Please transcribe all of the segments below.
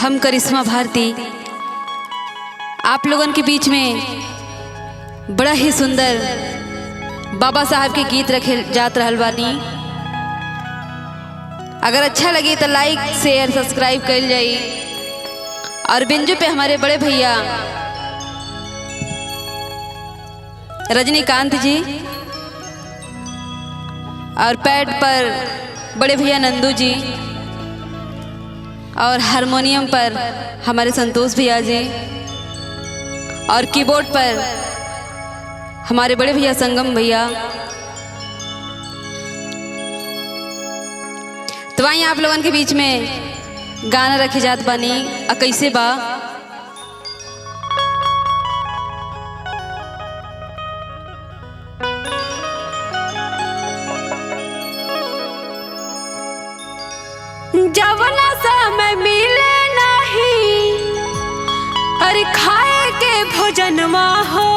हम करिश्मा भारती आप लोगन के बीच में बड़ा ही सुंदर बाबा साहब के गीत रखे जात रहल बानी। अगर अच्छा लगे तो लाइक शेयर सब्सक्राइब कर जाई। और बिंजू पे हमारे बड़े भैया रजनीकांत जी और पैड पर बड़े भैया नंदू जी और हारमोनियम पर हमारे संतोष भैया जी और कीबोर्ड पर हमारे बड़े भैया संगम भैया। तो वहीं आप लोगों के बीच में गाना रखे जात बानी। कैसे बा जवना समय मिले नहीं अरे खाए के भोजनमा हो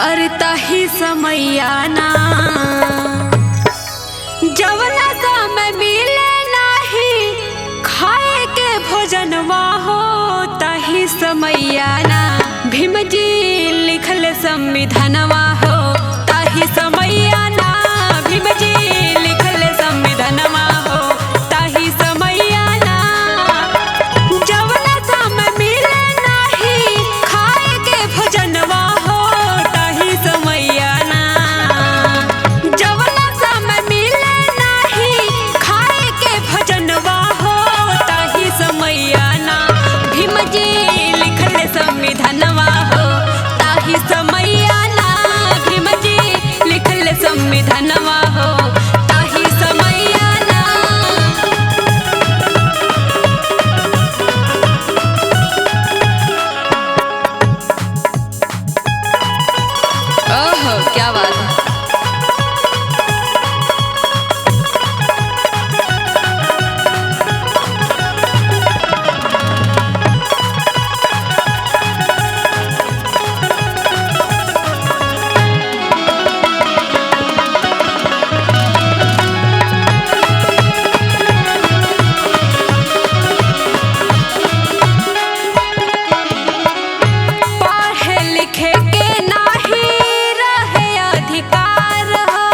अरे ताही समैया ना जवना समय मिले नहीं खाए के भोजनमा हो ताही समैया ना भीम जी लिखल संविधानवा हो ताही समैया ना भीम जी लिखल संविधानवा हो ताही समैया ना जवना समय मिले नहीं खाए के भोजनवा हो ताही समैया ना जवना समय मिले नहीं खाए के भोजनवा हो ताही समैया ना भीम जी लिखल संविधानवा हो ताही समैया ना भीम जी लिखल संविधानवा हो ताही समैया ना। ओहो क्या बात है। पढ़े लिखे के नाही रहे अधिकार हो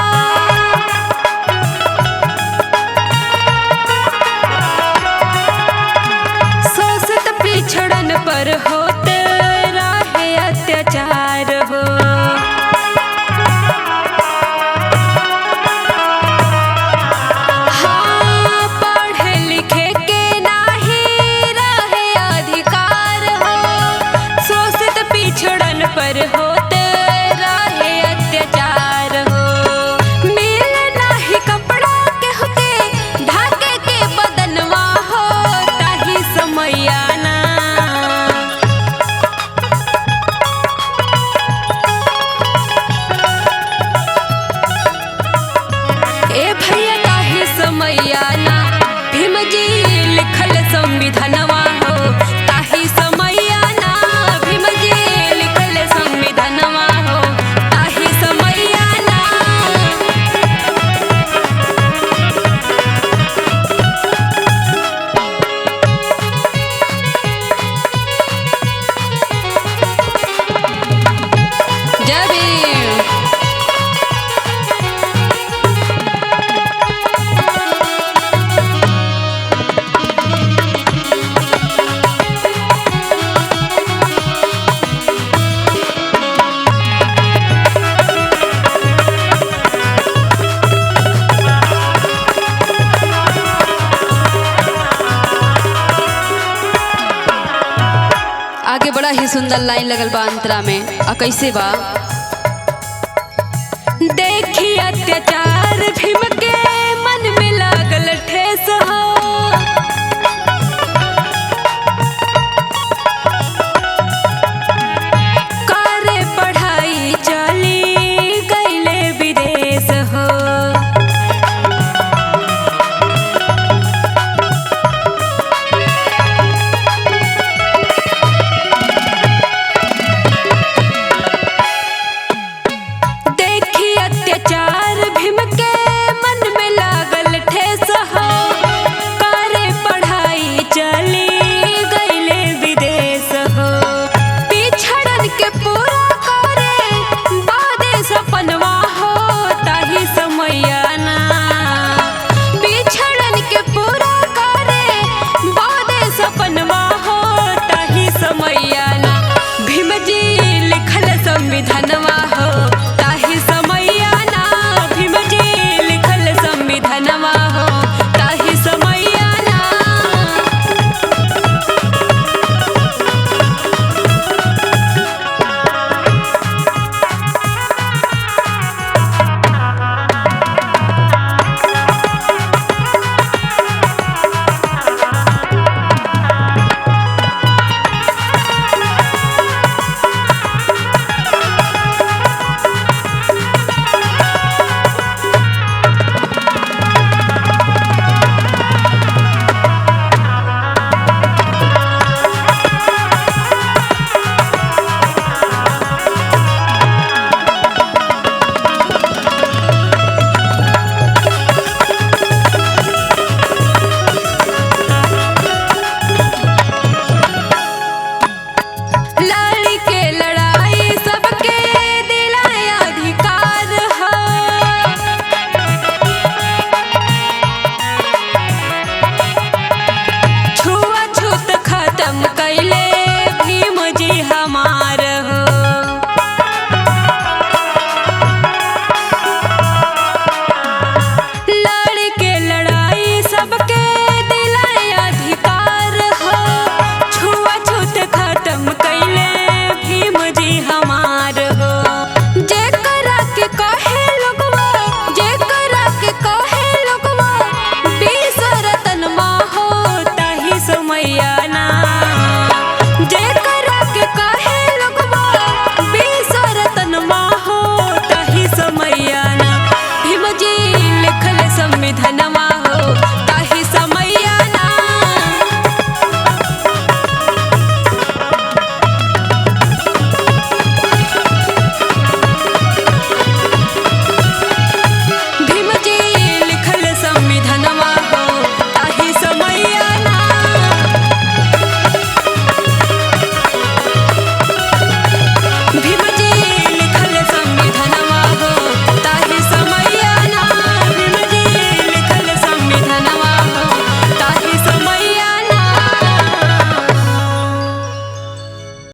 शोषित पिछड़न पर होते रहे अत्याचार हो हाँ पढ़े लिखे के नाही रहे अधिकार हो शोषित पिछड़न पर होते रहे अत्याचार हो मिल नाही कपड़ा के होके ढाके के बदनवा हो ताही समैया ना ए भैया ताही समैया ना भीम जी लिखल संविधानवा हो ताही समैया ना भीम जी लिखल संविधानवा हो ताही समैया ना। जय भीम। आगे बड़ा ही सुंदर लाइन लगल बा अंतरा में। कैसे बा देखी अत्याचार